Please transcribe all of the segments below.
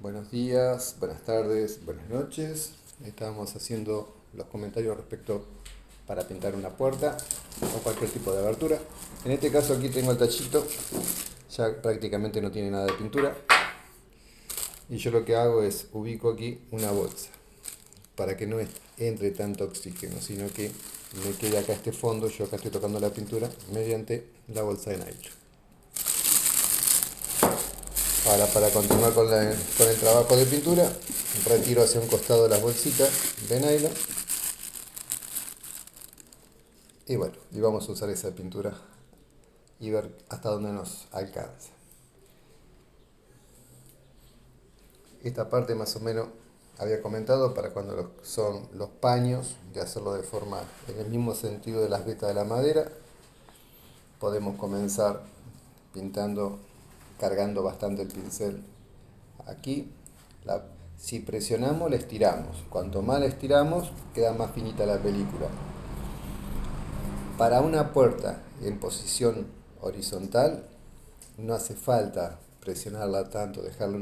Buenos días, buenas tardes, buenas noches. Estamos haciendo los comentarios respecto para pintar una puerta o cualquier tipo de abertura. En este caso aquí tengo el tachito, ya prácticamente no tiene nada de pintura. Y yo lo que hago es ubico aquí una bolsa para que no entre tanto oxígeno, sino que me quede acá este fondo. Yo acá estoy tocando la pintura mediante la bolsa de nylon. Ahora para continuar con el trabajo de pintura, retiro hacia un costado las bolsitas de nylon y bueno, y vamos a usar esa pintura y ver hasta dónde nos alcanza. Esta parte más o menos había comentado para cuando son los paños, de hacerlo de forma en el mismo sentido de las vetas de la madera. Podemos comenzar pintando, cargando bastante el pincel aquí. Si presionamos, la estiramos. Cuanto más la estiramos, queda más finita la película. Para una puerta en posición horizontal, no hace falta presionarla tanto, dejarle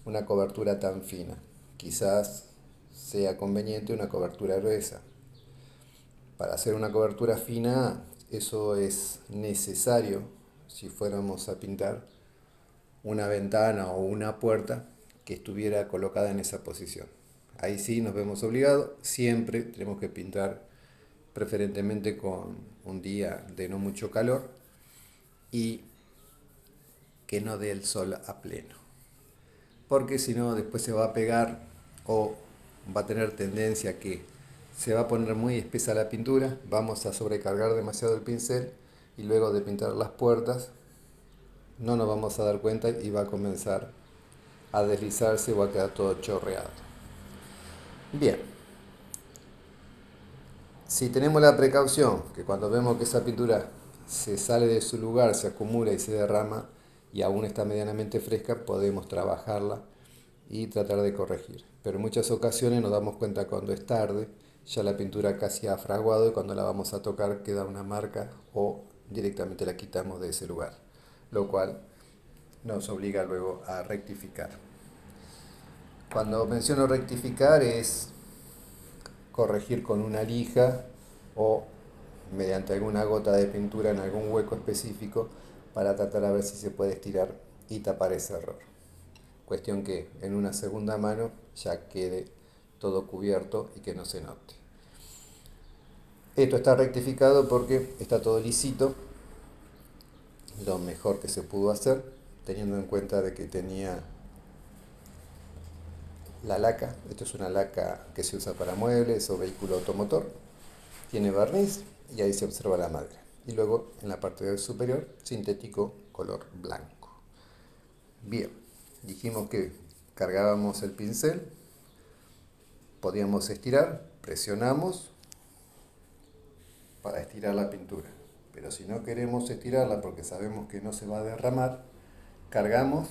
una cobertura tan fina. Quizás sea conveniente una cobertura gruesa. Para hacer una cobertura fina, eso es necesario si fuéramos a pintar una ventana o una puerta que estuviera colocada en esa posición. Ahí sí nos vemos obligados, siempre tenemos que pintar preferentemente con un día de no mucho calor y que no dé el sol a pleno. Porque si no, después se va a pegar o va a tener tendencia a que se va a poner muy espesa la pintura, vamos a sobrecargar demasiado el pincel y luego de pintar las puertas no nos vamos a dar cuenta y va a comenzar a deslizarse o a quedar todo chorreado. Bien, si tenemos la precaución que cuando vemos que esa pintura se sale de su lugar, se acumula y se derrama y aún está medianamente fresca, podemos trabajarla y tratar de corregir. Pero en muchas ocasiones nos damos cuenta cuando es tarde, ya la pintura casi ha fraguado y cuando la vamos a tocar queda una marca o directamente la quitamos de ese lugar, lo cual nos obliga luego a rectificar. Cuando menciono rectificar es corregir con una lija o mediante alguna gota de pintura en algún hueco específico para tratar a ver si se puede estirar y tapar ese error. Cuestión que en una segunda mano ya quede todo cubierto y que no se note. Esto está rectificado porque está todo lisito, lo mejor que se pudo hacer, teniendo en cuenta de que tenía la laca. Esto es una laca que se usa para muebles o vehículo automotor. Tiene barniz y ahí se observa la madera. Y luego en la parte superior, sintético color blanco. Bien, dijimos que cargábamos el pincel, podíamos estirar, presionamos para estirar la pintura. Pero si no queremos estirarla porque sabemos que no se va a derramar, cargamos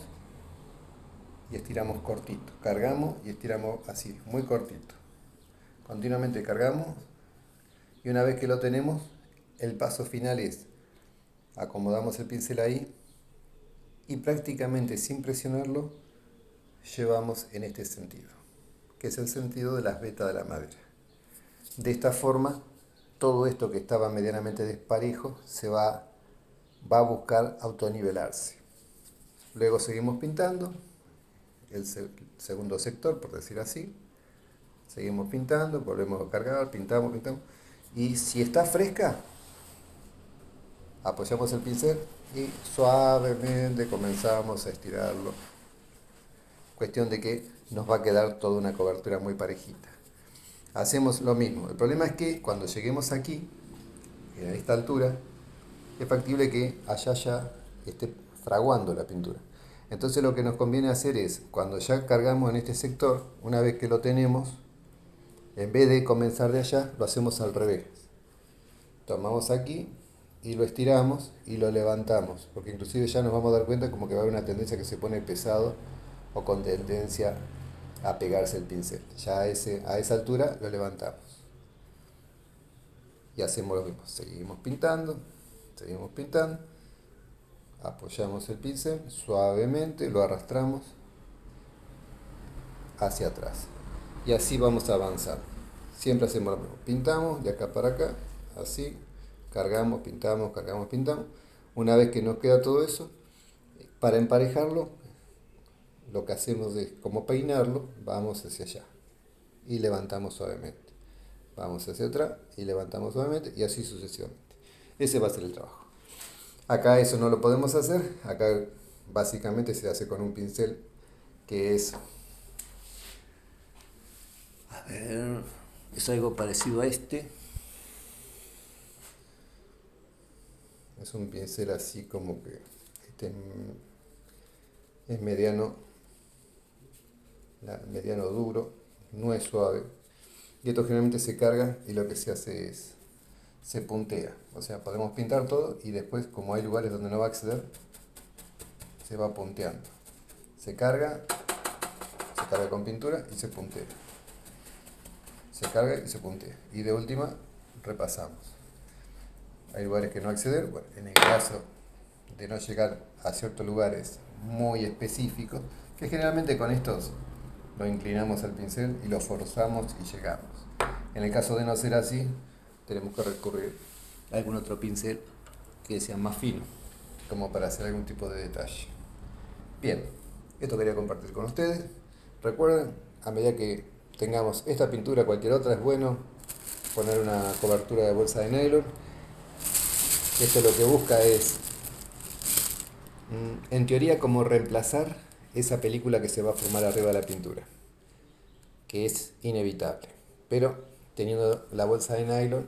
y estiramos cortito. Cargamos y estiramos así, muy cortito. Continuamente cargamos y una vez que lo tenemos, el paso final es acomodamos el pincel ahí y prácticamente sin presionarlo llevamos en este sentido, que es el sentido de las vetas de la madera. De esta forma, todo esto que estaba medianamente desparejo va a buscar autonivelarse. Luego seguimos pintando el segundo sector, por decir así. Seguimos pintando, volvemos a cargar, pintamos. Y si está fresca, apoyamos el pincel y suavemente comenzamos a estirarlo. Cuestión de que nos va a quedar toda una cobertura muy parejita. Hacemos lo mismo. El problema es que cuando lleguemos aquí, a esta altura, es factible que allá ya esté fraguando la pintura. Entonces lo que nos conviene hacer es, cuando ya cargamos en este sector, una vez que lo tenemos, en vez de comenzar de allá, lo hacemos al revés. Tomamos aquí y lo estiramos y lo levantamos, porque inclusive ya nos vamos a dar cuenta como que va a haber una tendencia que se pone pesado o con tendencia a pegarse el pincel. Ya a esa altura lo levantamos. Y hacemos lo mismo, seguimos pintando, apoyamos el pincel suavemente, lo arrastramos hacia atrás. Y así vamos a avanzar. Siempre hacemos lo mismo. Pintamos de acá para acá, así, cargamos, pintamos, cargamos, pintamos. Una vez que nos queda todo eso, para emparejarlo, lo que hacemos es como peinarlo, vamos hacia allá y levantamos suavemente. Vamos hacia atrás y levantamos suavemente y así sucesivamente. Ese va a ser el trabajo. Acá eso no lo podemos hacer. Acá básicamente se hace con un pincel que es, a ver, es algo parecido a este. Es un pincel así como que este es mediano, mediano duro, no es suave. Y esto generalmente se carga y lo que se hace es, se puntea. O sea, podemos pintar todo y después, como hay lugares donde no va a acceder, se va punteando. Se carga con pintura y se puntea. Se carga y se puntea. Y de última, repasamos. Hay lugares que no acceder. Bueno, en el caso de no llegar a ciertos lugares muy específicos, que generalmente con estos lo inclinamos al pincel y lo forzamos y llegamos. En el caso de no ser así, tenemos que recurrir a algún otro pincel que sea más fino, como para hacer algún tipo de detalle. Bien, esto quería compartir con ustedes. Recuerden, a medida que tengamos esta pintura, cualquier otra, es bueno poner una cobertura de bolsa de nylon. Esto lo que busca es, en teoría, como reemplazar esa película que se va a formar arriba de la pintura, que es inevitable. Pero teniendo la bolsa de nylon,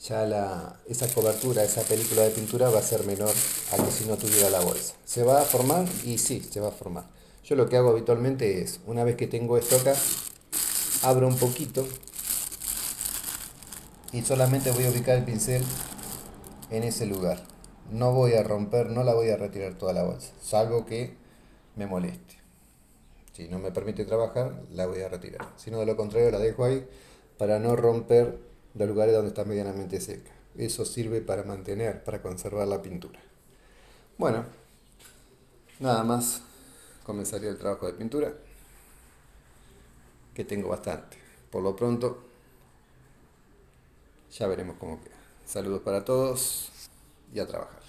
ya esa cobertura, esa película de pintura va a ser menor a que si no tuviera la bolsa. ¿Se va a formar? Y sí, se va a formar. Yo lo que hago habitualmente es, una vez que tengo esto acá, abro un poquito y solamente voy a ubicar el pincel en ese lugar. No voy a romper, no la voy a retirar toda la bolsa, salvo que me moleste. Si no me permite trabajar, la voy a retirar. Si no, de lo contrario, la dejo ahí para no romper los lugares donde está medianamente seca. Eso sirve para mantener, para conservar la pintura. Bueno, nada más comenzaría el trabajo de pintura, que tengo bastante. Por lo pronto, ya veremos cómo queda. Saludos para todos y a trabajar.